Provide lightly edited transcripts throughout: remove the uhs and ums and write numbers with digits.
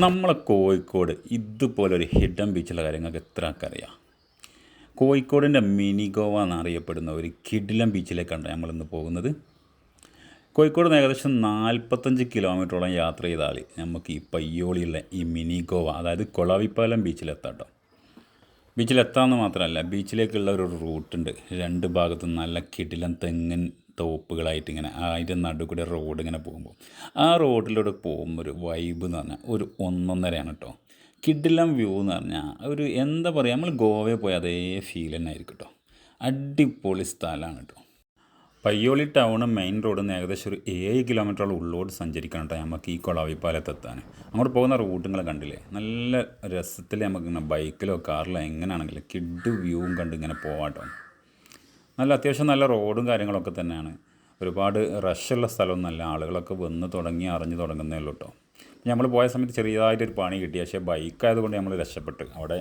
നമ്മളെ കോഴിക്കോട് ഇതുപോലൊരു ഹിഡൻ ബീച്ചുള്ള കാര്യങ്ങൾക്ക് എത്ര ആൾക്കറിയാം? കോഴിക്കോടിൻ്റെ മിനി ഗോവ എന്നറിയപ്പെടുന്ന ഒരു കിടിലൻ ബീച്ചിലേക്കാണ് നമ്മളിന്ന് പോകുന്നത്. കോഴിക്കോട് നിന്ന് ഏകദേശം 45 കിലോമീറ്ററോളം യാത്ര ചെയ്താൽ നമുക്ക് ഈ പയ്യോളിയുള്ള ഈ മിനി ഗോവ, അതായത് കൊളാവിപ്പാലം ബീച്ചിലെത്താം കേട്ടോ. ബീച്ചിലെത്താമെന്ന് മാത്രമല്ല, ബീച്ചിലേക്കുള്ള ഒരു റൂട്ടുണ്ട്. രണ്ട് ഭാഗത്തും നല്ല കിടിലൻ തെങ്ങിൻ തോപ്പുകളായിട്ട് ഇങ്ങനെ അതിൻ്റെ നടുക്കൂടെ റോഡ് ഇങ്ങനെ പോകുമ്പോൾ ആ റോഡിലൂടെ പോകുമ്പോൾ ഒരു വൈബ് എന്ന് പറഞ്ഞാൽ ഒരു ഒന്നൊന്നരയാണ് കേട്ടോ. കിടിലം വ്യൂ എന്ന് പറഞ്ഞാൽ ഒരു എന്താ പറയുക, നമ്മൾ ഗോവയിൽ പോയ അതേ ഫീൽ തന്നെ ആയിരിക്കും കേട്ടോ. അടിപൊളി സ്ഥലമാണ് കേട്ടോ. പയ്യോളി ടൗണ് മെയിൻ റോഡിൽ നിന്ന് ഏകദേശം ഒരു 7 കിലോമീറ്ററോളം ഉള്ളോട്ട് സഞ്ചരിക്കണം കേട്ടോ നമുക്ക് ഈ കൊളാവിപ്പാലത്തെത്താൻ. അങ്ങോട്ട് പോകുന്ന റൂട്ടുകൾ കണ്ടില്ലേ, നല്ല രസത്തിൽ നമുക്ക് ഇങ്ങനെ ബൈക്കിലോ കാറിലോ എങ്ങനെയാണെങ്കിലും കിഡ് വ്യൂവും കണ്ട് ഇങ്ങനെ പോവാം കേട്ടോ. നല്ല അത്യാവശ്യം നല്ല റോഡും കാര്യങ്ങളൊക്കെ തന്നെയാണ്. ഒരുപാട് റഷുള്ള സ്ഥലമൊന്നുമല്ല, ആളുകളൊക്കെ വന്ന് തുടങ്ങി അറിഞ്ഞ് തുടങ്ങുന്നേ ഉള്ളൂ കേട്ടോ. നമ്മൾ പോയ സമയത്ത് ചെറിയതായിട്ടൊരു പണി കിട്ടി, പക്ഷേ ബൈക്കായതുകൊണ്ട് നമ്മൾ രക്ഷപ്പെട്ട്. അവിടെ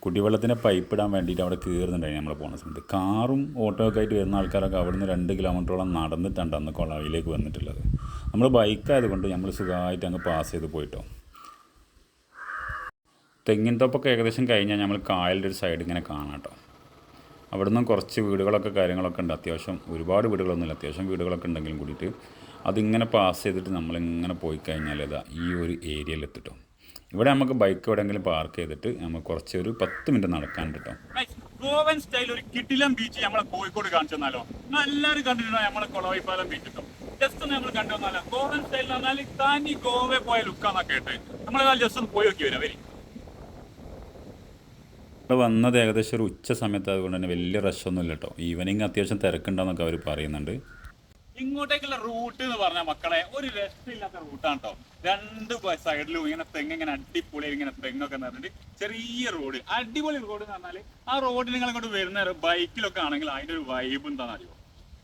കുടിവെള്ളത്തിന് പൈപ്പ് ഇടാൻ വേണ്ടിയിട്ട് അവിടെ കയറുന്നുണ്ടായിരുന്നു നമ്മൾ പോകുന്ന സമയത്ത്. കാറും ഓട്ടോ ഒക്കെ ആയിട്ട് വരുന്ന ആൾക്കാരൊക്കെ അവിടുന്ന് 2 കിലോമീറ്ററോളം നടന്നിട്ടാണ് അന്ന് കൊളാവിലേക്ക് വന്നിട്ടുള്ളത്. നമ്മൾ ബൈക്കായതുകൊണ്ട് നമ്മൾ സുഖമായിട്ട് അങ്ങ് പാസ് ചെയ്ത് പോയിട്ടോ. തെങ്ങിൻ തോപ്പൊക്കെ ഏകദേശം കഴിഞ്ഞാൽ നമ്മൾ കായലിൻ്റെ ഒരു സൈഡ് ഇങ്ങനെ കാണാം കേട്ടോ. അവിടെ നിന്നും കുറച്ച് വീടുകളൊക്കെ കാര്യങ്ങളൊക്കെ ഉണ്ട്. അത്യാവശ്യം ഒരുപാട് വീടുകളൊന്നുമില്ല, അത്യാവശ്യം വീടുകളൊക്കെ ഉണ്ടെങ്കിലും കൂടിയിട്ട് അതിങ്ങനെ പാസ് ചെയ്തിട്ട് നമ്മളിങ്ങനെ പോയി കഴിഞ്ഞാൽ ഇതാ ഈ ഒരു ഏരിയയിലെത്തിട്ടോ. ഇവിടെ നമുക്ക് ബൈക്ക് എവിടെയെങ്കിലും പാർക്ക് ചെയ്തിട്ട് നമുക്ക് കുറച്ച് ഒരു 10 മിനിറ്റ് നടക്കാനുണ്ട് കേട്ടോ. ഗോവൻ സ്റ്റൈൽ ഒരു കിടിലം ബീച്ച് നമ്മളെ കോഴിക്കോട് കാണിച്ചു തന്നാലോ? എല്ലാവരും കണ്ടിട്ടുണ്ടോ നമ്മളെ കൊളവായിപ്പാലം ബീച്ച് കേട്ടോ? ജസ്റ്റ് ഒന്ന് നമ്മൾ കണ്ടു വന്നാലോ? ഗോവൻ സ്റ്റൈൽ എന്ന് പറഞ്ഞാൽ താനി ഗോവയിൽ പോയ ലുക്കാന്നൊക്കെ കേട്ട് നമ്മളേതായാലും ജസ്റ്റ് ഒന്ന് പോയി നോക്കി വരാം. വരി. ഇവിടെ വന്നത് ഏകദേശം ഒരു ഉച്ച സമയത്ത്, അതുകൊണ്ട് തന്നെ വലിയ റഷൊന്നും ഇല്ല കേട്ടോ. ഈവനിങ് അത്യാവശ്യം തിരക്കുണ്ടെന്നൊക്കെ അവർ പറയുന്നുണ്ട്. ഇങ്ങോട്ടേക്കുള്ള റൂട്ട് എന്ന് പറഞ്ഞാൽ മക്കളെ ഒരു രക്ഷയില്ലാത്ത റൂട്ടാണ് കേട്ടോ. രണ്ട് സൈഡിലും ഇങ്ങനെ തെങ്ങ്, ഇങ്ങനെ അടിപൊളി ഇങ്ങനെ തെങ്ങൊക്കെ നിറഞ്ഞിട്ട് ചെറിയ റോഡ്, അടിപൊളി റോഡ് എന്ന് പറഞ്ഞാൽ ആ റോഡിൽ നിങ്ങൾ ഇങ്ങോട്ട് വരുന്ന ബൈക്കിലൊക്കെ ആണെങ്കിൽ അതിൻ്റെ ഒരു വൈബ് എന്താണെന്ന് അറിയോ?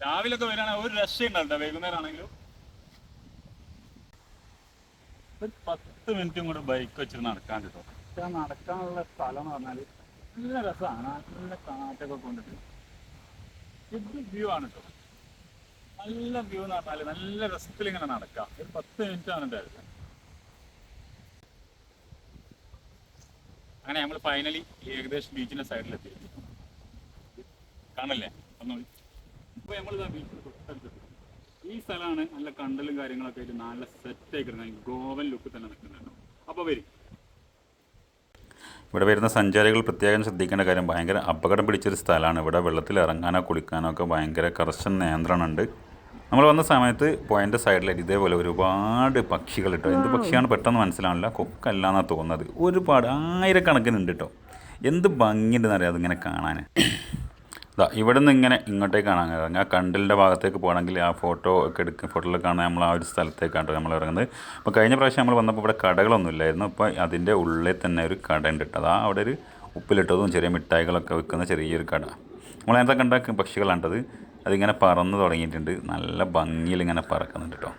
രാവിലൊക്കെ വരികയാണെങ്കിൽ ഒരു രക്ഷയുണ്ടാവും, വൈകുന്നേരം ആണെങ്കിലും ഒരു 10 മിനിറ്റും കൂടെ ബൈക്ക് വെച്ചിട്ട് നടക്കാൻ കേട്ടോ. പക്ഷെ ആ നടക്കാനുള്ള സ്ഥലം എന്ന് പറഞ്ഞാൽ നല്ല രസമാണ്. നല്ല കാറ്റൊക്കെ കൊണ്ടിട്ട് ഇത് വ്യൂ ആണ് കേട്ടോ. നല്ല വ്യൂ എന്ന് പറഞ്ഞാൽ നല്ല രസത്തിൽ ഇങ്ങനെ നടക്കാം. ഒരു 10 മിനിറ്റ് ആണ് ഉണ്ടായിരുന്നത്. അങ്ങനെ നമ്മൾ ഫൈനലി ഏകദേശം ബീച്ചിന്റെ സൈഡിലെത്തി. കാണല്ലേ ഒന്നുകൂടി. ഇപ്പൊ നമ്മളിതാ ബീച്ചിൽ തൊട്ടടുത്തെത്തി. ഈ സ്ഥലമാണ് നല്ല കണ്ടലും കാര്യങ്ങളൊക്കെ ആയിട്ട് നല്ല സെറ്റ് ആയിക്കിടുന്നത്. ഗോവൻ ലുക്ക് തന്നെ നിൽക്കുന്നുണ്ടോ. അപ്പൊ വരും. ഇവിടെ വരുന്ന സഞ്ചാരികൾ പ്രത്യേകം ശ്രദ്ധിക്കേണ്ട കാര്യം, ഭയങ്കര അപകടം പിടിച്ചൊരു സ്ഥലമാണ്. ഇവിടെ വെള്ളത്തിൽ ഇറങ്ങാനോ കുളിക്കാനോ ഒക്കെ ഭയങ്കര കർശന നിയന്ത്രണമുണ്ട്. നമ്മൾ വന്ന സമയത്ത് പോയിൻ്റെ സൈഡിലായിട്ട് ഇതേപോലെ ഒരുപാട് പക്ഷികൾ കേട്ടോ. എന്ത് പക്ഷിയാണ് പെട്ടെന്ന് മനസ്സിലാവില്ല, കൊക്കല്ല എന്നാണ് തോന്നുന്നത്. ഒരുപാട് ആയിരക്കണക്കിനുണ്ട് കേട്ടോ. എന്ത് ഭംഗിയുണ്ടെന്ന് അറിയാം അതിങ്ങനെ കാണാൻ. ഇതാ ഇവിടെ നിന്ന് ഇങ്ങനെ ഇങ്ങോട്ടേക്ക് കാണാൻ ഇറങ്ങുക. കണ്ടലിൻ്റെ ഭാഗത്തേക്ക് പോകണമെങ്കിൽ ആ ഫോട്ടോ ഒക്കെ എടുക്കുക, ഫോട്ടോയിൽ കാണാൻ നമ്മൾ ആ ഒരു സ്ഥലത്തേക്കാണ് നമ്മൾ ഇറങ്ങുന്നത്. അപ്പോൾ കഴിഞ്ഞ പ്രാവശ്യം നമ്മൾ വന്നപ്പോൾ ഇവിടെ കടകളൊന്നും ഇല്ലായിരുന്നു. അപ്പോൾ അതിൻ്റെ ഉള്ളിൽ തന്നെ ഒരു കട ഉണ്ട് കേട്ടോ. അതാ അവിടെ ഒരു ഉപ്പിലിട്ടതും ചെറിയ മിഠായികളൊക്കെ വിൽക്കുന്ന ചെറിയൊരു കട. നമ്മൾ നേരത്തെ കണ്ട പക്ഷികളാണ്ടത്. അതിങ്ങനെ പറന്ന് തുടങ്ങിയിട്ടുണ്ട്. നല്ല ഭംഗിയിൽ ഇങ്ങനെ പറക്കുന്നുണ്ട് കേട്ടോ.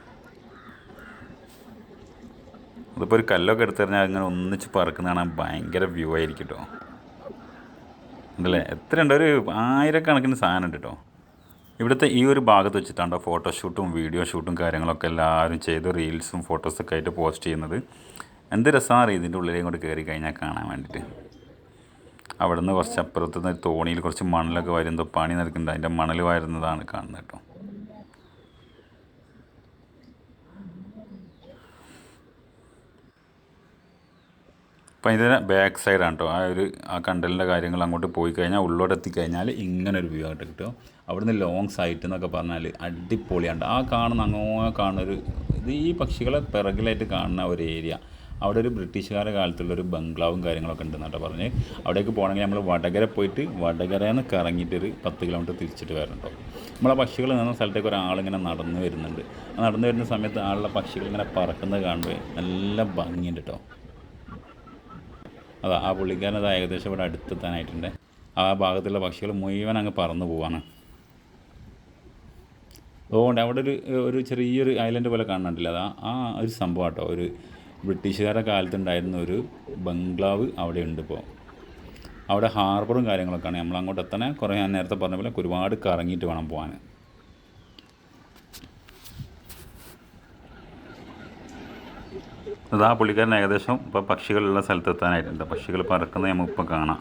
അതിപ്പോൾ ഒരു കല്ലൊക്കെ എടുത്തു കഴിഞ്ഞാൽ അങ്ങനെ ഒന്നിച്ച് പറക്കുന്ന കാണാൻ ഭയങ്കര വ്യൂ ആയിരിക്കും കേട്ടോ. ഉണ്ടല്ലേ, എത്രയുണ്ട്, ഒരു ആയിരക്കണക്കിന് സാധനം ഉണ്ട് കേട്ടോ. ഇവിടുത്തെ ഈ ഒരു ഭാഗത്ത് വെച്ചിട്ടാണ്ടോ ഫോട്ടോഷൂട്ടും വീഡിയോ ഷൂട്ടും കാര്യങ്ങളൊക്കെ എല്ലാവരും ചെയ്ത് റീൽസും ഫോട്ടോസൊക്കെ ആയിട്ട് പോസ്റ്റ് ചെയ്യുന്നത്. എന്ത് രസമാണ് ഇതിൻ്റെ ഉള്ളിലേക്ക് കൊണ്ട് കയറി കഴിഞ്ഞാൽ കാണാൻ വേണ്ടിയിട്ട്. അവിടെ നിന്ന് കുറച്ച് അപ്പുറത്ത് നിന്ന് തോണിയിൽ കുറച്ച് മണലൊക്കെ വരുന്നത് പണി നിൽക്കുന്നുണ്ട്. അതിൻ്റെ മണൽ വരുന്നതാണ് കാണുന്നത് കേട്ടോ. അപ്പം ഇതിന് ബാക്ക് സൈഡാണ് കേട്ടോ. ആ കണ്ടലിൻ്റെ കാര്യങ്ങൾ അങ്ങോട്ട് പോയി കഴിഞ്ഞാൽ ഉള്ളോട്ട് എത്തിക്കഴിഞ്ഞാൽ ഇങ്ങനൊരു വ്യൂ ആയിട്ട് കിട്ടും. അവിടുന്ന് ലോങ് സൈറ്റ് എന്നൊക്കെ പറഞ്ഞാൽ അടിപൊളിയാണ്. ആ കാണുന്ന അങ്ങോട്ട് കാണുന്നൊരു ഇത് ഈ പക്ഷികളെ പിറകിലായിട്ട് കാണുന്ന ഒരു ഏരിയ. അവിടെ ഒരു ബ്രിട്ടീഷുകാരുടെ കാലത്തുള്ളൊരു ബംഗ്ലാവും കാര്യങ്ങളൊക്കെ ഉണ്ടെന്നാട്ടോ പറഞ്ഞ്. അവിടേക്ക് പോകണമെങ്കിൽ നമ്മൾ വടകര പോയിട്ട് വടകരയിൽ നിന്ന് കറങ്ങിയിട്ടൊരു 10 കിലോമീറ്റർ തിരിച്ചിട്ട് വരണട്ടോ. നമ്മളെ പക്ഷികൾ നിന്ന സ്ഥലത്തേക്ക് ഒരാളിങ്ങനെ നടന്നു വരുന്നുണ്ട്. ആ നടന്നു വരുന്ന സമയത്ത് ആളുടെ പക്ഷികൾ ഇങ്ങനെ പറക്കുന്നത് കാണുമ്പോൾ നല്ല ഭംഗിയുണ്ട് കേട്ടോ. അതാ ആ പുള്ളിക്കാരൻ അത് ഏകദേശം ഇവിടെ അടുത്തെത്താനായിട്ടുണ്ട്. ആ ഭാഗത്തുള്ള പക്ഷികൾ മുഴുവൻ അങ്ങ് പറന്നു പോവാണ്. അതുകൊണ്ട് അവിടെ ഒരു ചെറിയൊരു ഐലൻഡ് പോലെ കാണുന്നുണ്ടല്ലോ. അതാ ആ ഒരു സംഭവം കേട്ടോ. ഒരു ബ്രിട്ടീഷുകാരുടെ കാലത്തുണ്ടായിരുന്ന ഒരു ബംഗ്ലാവ് അവിടെ ഉണ്ട്. ഇപ്പോൾ അവിടെ ഹാർബറും കാര്യങ്ങളൊക്കെയാണ്. നമ്മൾ അങ്ങോട്ട് എത്തണേ കുറേ ഞാൻ നേരത്തെ പറഞ്ഞ പോലെ ഒരുപാട് കറങ്ങിയിട്ട് വേണം പോകാൻ. അതാ പുള്ളിക്കാരൻ ഏകദേശം ഇപ്പോൾ പക്ഷികളുള്ള സ്ഥലത്തെത്താനായിട്ടുണ്ട്. പക്ഷികൾ പറക്കുന്നത് നമുക്കിപ്പോൾ കാണാം.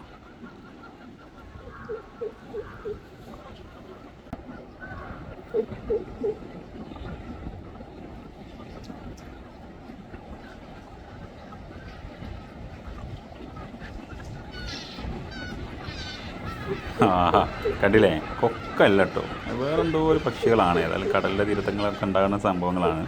ആഹാ, കണ്ടില്ലേ? കൊക്കല്ല കേട്ടോ, വേറെന്തോ ഒരു പക്ഷികളാണ്. ഏതായാലും കടലിലെ തീരത്തങ്ങളൊക്കെ ഉണ്ടാകുന്ന സംഭവങ്ങളാണ്.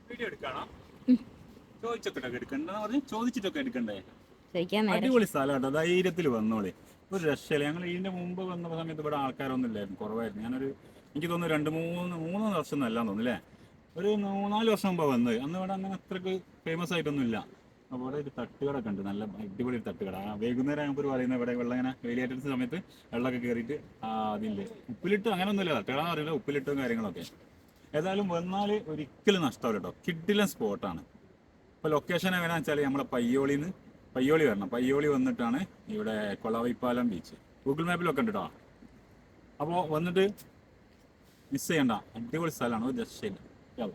വീഡിയോ എടുക്കാണോ? ചോദിച്ചൊക്കെ എടുക്കണ്ടെന്ന് പറഞ്ഞ് ചോദിച്ചിട്ടൊക്കെ എടുക്കണ്ടേ? ചോദിക്കാൻ നേരം അടിപൊളി സ്ഥലം കേട്ടോ, ധൈര്യത്തിൽ വന്നോളി, ഒരു രക്ഷയില്ല. ഞങ്ങൾ ഇതിന്റെ മുമ്പ് വന്ന സമയത്ത് ഇവിടെ ആൾക്കാരൊന്നും ഇല്ലായിരുന്നു, കുറവായിരുന്നു. എനിക്ക് തോന്നുന്നു മൂന്ന് വർഷം എന്നല്ല തോന്നുന്നു അല്ലേ, ഒരു 4 വർഷം മുമ്പ് വന്നത്. അന്ന് ഇവിടെ അങ്ങനെ അത്രക്ക് ഫേമസ് ആയിട്ടൊന്നും ഇല്ല. അപ്പോൾ ഇവിടെ ഒരു തട്ടുകടൊക്കെ ഉണ്ട്, നല്ല അടിപൊളി ഒരു തട്ടുകട. വൈകുന്നേരം ഞങ്ങൾക്ക് പറയുന്നത് ഇവിടെ വെള്ളം ഇങ്ങനെ വേലിയേറ്റ സമയത്ത് വെള്ളമൊക്കെ കയറിയിട്ട് അതില്ലേ ഉപ്പിലിട്ട് അങ്ങനെയൊന്നുമില്ല, തട്ടുകട എന്ന് പറയുന്നത് ഉപ്പിലിട്ടും കാര്യങ്ങളൊക്കെ. ഏതായാലും വന്നാൽ ഒരിക്കലും നഷ്ടമില്ല കേട്ടോ, കിഡിലൻ സ്പോട്ടാണ്. ഇപ്പോൾ ലൊക്കേഷൻ എങ്ങനെയാണെന്ന് വെച്ചാൽ നമ്മളെ പയ്യോളി വരണം. പയ്യോളി വന്നിട്ടാണ് ഇവിടെ കൊളവൈപ്പാലം ബീച്ച്. ഗൂഗിൾ മാപ്പിലൊക്കെ ഉണ്ട് കേട്ടോ. അപ്പോൾ വന്നിട്ട് മിസ് ചെയ്യണ്ട, അടിപൊളി സ്ഥലമാണ്, ഒരു രക്ഷയില്ല. യാ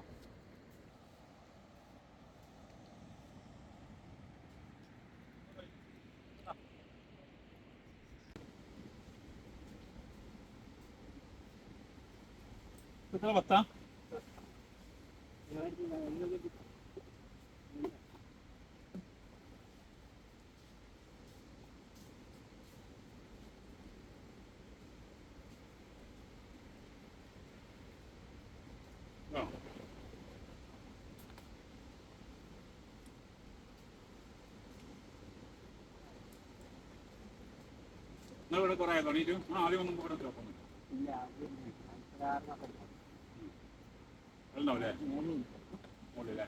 എത്ര പത്താ? നിങ്ങളിവിടെ കുറേ തുടങ്ങിയിട്ട് ആദ്യം ഒന്നും ഇവിടെ നോക്കുന്നു ഉണ്ടാവില്ലേ? മുകളിലല്ലേ?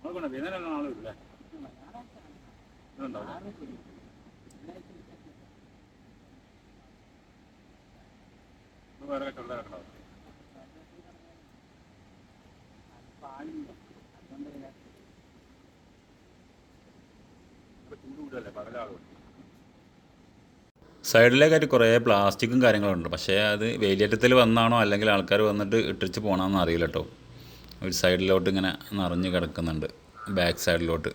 അതുകൊണ്ട് വൈകുന്നേരം ആളും ഇല്ലേ? ഇതുണ്ടാവില്ല. വേറെ കച്ചവടക്കാരുണ്ടാവും. സൈഡിലേക്കായിട്ട് കുറേ പ്ലാസ്റ്റിക്കും കാര്യങ്ങളുണ്ട്. പക്ഷേ അത് വേലിയേറ്റത്തിൽ വന്നാണോ അല്ലെങ്കിൽ ആൾക്കാർ വന്നിട്ട് ഇട്ടിച്ച് പോകണമെന്ന് അറിയില്ല കേട്ടോ. ഒരു സൈഡിലോട്ട് ഇങ്ങനെ നിറഞ്ഞ് കിടക്കുന്നുണ്ട്, ബാക്ക് സൈഡിലോട്ട്.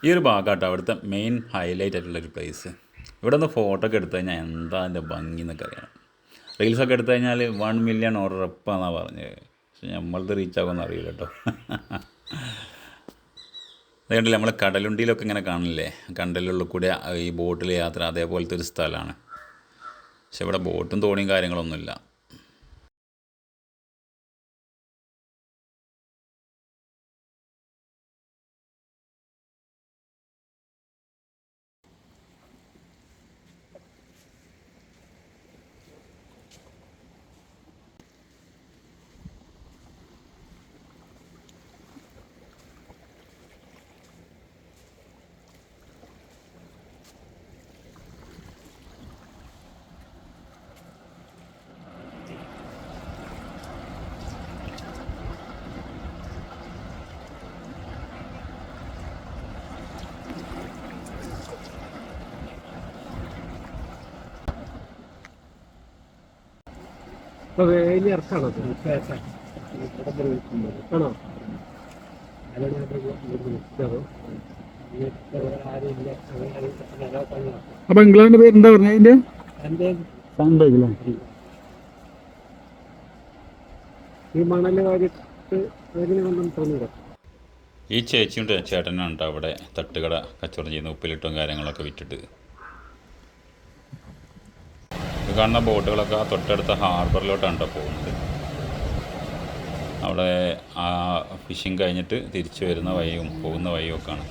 ഈ ഒരു ഭാഗമാട്ടോ അവിടുത്തെ മെയിൻ ഹൈലൈറ്റ് ആയിട്ടുള്ളൊരു പ്ലേസ്. ഇവിടെ നിന്ന് ഫോട്ടോ ഒക്കെ എടുത്തു കഴിഞ്ഞാൽ എന്താ അതിൻ്റെ ഭംഗി എന്നൊക്കെ അറിയണം. റീൽസൊക്കെ എടുത്തു കഴിഞ്ഞാൽ 1 മില്യൺ ഉറപ്പാണെന്നാണ് പറഞ്ഞത്. പക്ഷെ നമ്മളത് റീച്ച് ആകുമെന്ന് അറിയില്ല കേട്ടോ. അതുകൊണ്ടല്ലേ നമ്മൾ കടലുണ്ടിയിലൊക്കെ ഇങ്ങനെ കാണില്ലേ, കടലിലുള്ള കൂടെ ഈ ബോട്ടിൽ യാത്ര, അതേപോലത്തെ ഒരു സ്ഥലമാണ്. പക്ഷെ ഇവിടെ ബോട്ടും തോണിയും കാര്യങ്ങളൊന്നുമില്ല. വേലി ഇറക്കാണോ ആണോ? അപ്പൊ ഇംഗ്ലണ്ടിന്റെ പേര് എന്താ പറഞ്ഞ അതിന്റെ? ഈ മണല് വാരിട്ട് അതിന് കൊണ്ടും തോന്നില്ല. ഈ ചേച്ചിയും ചേട്ടനാണ് കേട്ടോ അവിടെ തട്ടുകട കച്ചവടം ചെയ്യുന്ന ഉപ്പിലിട്ടും കാര്യങ്ങളൊക്കെ വിറ്റിട്ട്. ഇത് കാണുന്ന ബോട്ടുകളൊക്കെ ആ തൊട്ടടുത്ത ഹാർബറിലോട്ടാണ് കേട്ടോ പോകുന്നത്. അവിടെ ആ ഫിഷിങ് കഴിഞ്ഞിട്ട് തിരിച്ചു വരുന്ന വഴിയും പോകുന്ന വഴിയും ഒക്കെയാണ്.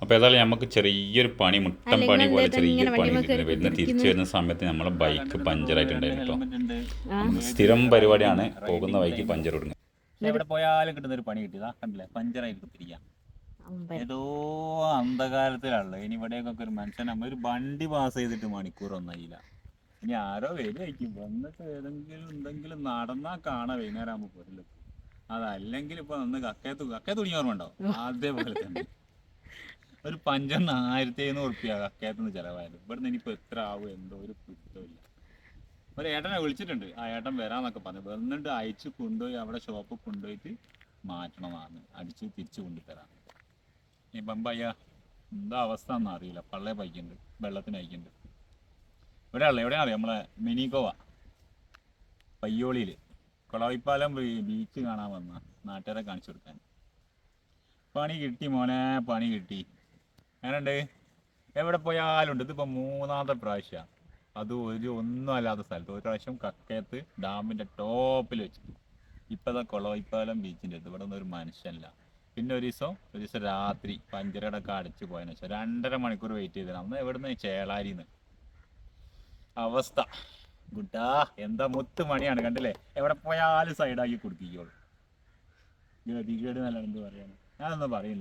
അപ്പോൾ ഏതായാലും നമുക്ക് ചെറിയൊരു പണി, മുട്ടൻ പണി പോലെ ചെറിയൊരു പണി കിട്ടുന്നത്. വരുന്ന തിരിച്ചു വരുന്ന സമയത്ത് നമ്മളെ ബൈക്ക് പഞ്ചറായിട്ടുണ്ടായിരുന്നു കേട്ടോ. സ്ഥിരം പരിപാടിയാണ് പോകുന്ന വഴിക്ക് പഞ്ചർ ഇടുന്നത്. എവിടെ പോയാലും കിട്ടുന്ന ഒരു പണി കിട്ടിയതാ കണ്ടില്ലേ, പഞ്ചറായിട്ട് തിരിക്കാം. ഏതോ അന്ധകാലത്തിലാണല്ലോ. ഇനി ഇവിടെയൊക്കെ ഒരു മനുഷ്യൻ നമ്മൾ ഒരു വണ്ടി പാസ് ചെയ്തിട്ട് മണിക്കൂർ ഒന്നായില്ല. ഇനി ആരോ വരുമായിരിക്കും വന്നിട്ട് എന്തെങ്കിലും നടന്നാ കാണാൻ വൈകുന്നേരം ആകുമ്പോൾ പോരല്ലോ. അതല്ലെങ്കിൽ ഇപ്പൊ ഒന്ന് കക്കയത്ത് തുണി ഓർമ്മ അതേപോലെ തന്നെ ഒരു പഞ്ചറിന് 1700 ഉറുപ്പിക കക്കയത്തുനിന്ന് ചിലവായത്. ഇവിടുന്ന് ഇനിയിപ്പോ എത്ര ആവും എന്തോ ഒരു പിടുത്തമില്ല. ഒരു ഏട്ടനെ വിളിച്ചിട്ടുണ്ട്, ആ ഏട്ടൻ വരാന്നൊക്കെ പറഞ്ഞു. വന്നിട്ട് അയച്ചു കൊണ്ടുപോയി അവിടെ ഷോപ്പിൽ കൊണ്ടുപോയിട്ട് മാറ്റണമെന്നാണ്, അടിച്ച് തിരിച്ചു കൊണ്ടുതരാം. ഇപ്പം പയ്യ എന്താ അവസ്ഥ എന്നറിയില്ല. അറിയില്ല. പള്ളേ പൈക്കുണ്ട്, വെള്ളത്തിന് അയക്കുന്നുണ്ട്. എവിടെയാണെന്ന് അറിയാം, നമ്മളെ മിനി ഗോവ പയ്യോളിയിൽ കുളവിപ്പാലം ബീച്ച് കാണാൻ വന്ന നാട്ടുകാരെ കാണിച്ചു കൊടുക്കാൻ. പണി കിട്ടി മോനെ, പണി കിട്ടി. അങ്ങനെയുണ്ട്, എവിടെ പോയാലും ഉണ്ട്. ഇതിപ്പോൾ 3ാമത്തെ പ്രാവശ്യമാണ്. അത് ഒന്നും അല്ലാത്ത സ്ഥലത്ത്. ഒരു പ്രാവശ്യം കക്കയത്ത് ഡാമിൻ്റെ ടോപ്പിൽ വെച്ചിട്ട്. ഇപ്പം കുളവിപ്പാലം ബീച്ചിൻ്റെ അടുത്ത് ഇവിടെ ഒന്നും ഒരു മനുഷ്യനില്ല. പിന്നെ ഒരു ദിവസം രാത്രി പഞ്ചരടൊക്കെ അടച്ചു പോയതിനു ശേഷം 2.5 മണിക്കൂർ വെയിറ്റ് ചെയ്തിട്ട് അന്ന് എവിടുന്ന് ചേളാരിന്ന് അവസ്ഥ. ഗുഡാ എന്താ മുത്ത് മണിയാണ് കണ്ടില്ലേ. എവിടെ പോയാലും സൈഡാക്കി കൊടുത്തിക്കോളൂ. ഗതികേട് നല്ല എന്ത് പറയാൻ, ഞാനൊന്നും പറയുന്നില്ല.